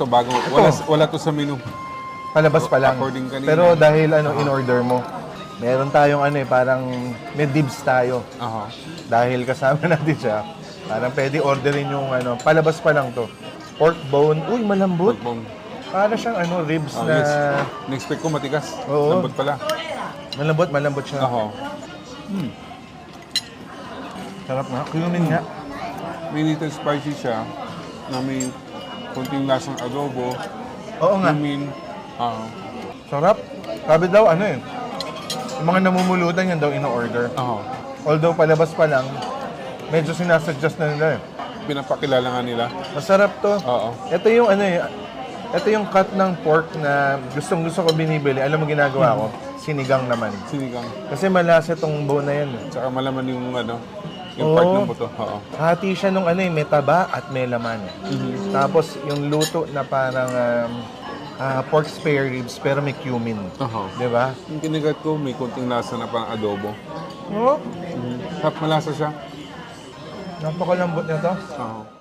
So bago, wala to sa menu. Palabas pa lang. According kanina. Pero dahil in-order mo, meron tayong parang may dibs tayo. Aha. Dahil kasama natin siya, parang pwede orderin yung palabas pa lang to. Pork bone. Uy, malambot. Pork bone. Para siyang ribs na... Yes. Na-expect ko matigas. Oo. Lambot pala. Malambot siya. Aha. Sarap nga. Kuyumin nga. May little spicy siya na may kunting lasang adobo. Oo nga. Cumin. Sarap. Sabi daw, yung mga namumulutan yan daw in-order. Aha. Although palabas pa lang, medyo sinasuggest na nila Pinapakilala nga nila. Masarap to. Oo. Ito yung ito yung cut ng pork na gustong-gusto ko binibili. Alam mo ginagawa ko? Sinigang naman. Sinigang. Kasi malasa tong bone na yan. Tsaka malaman yung yung part ng buto. Oo. Hati siya nung may taba at may laman. Tapos yung luto na parang pork spare ribs pero may cumin. Aha. Di ba? Yung kinigat ko, may kunting lasa na parang adobo. Oo. Malasa siya. Napakalambot na to. Oo.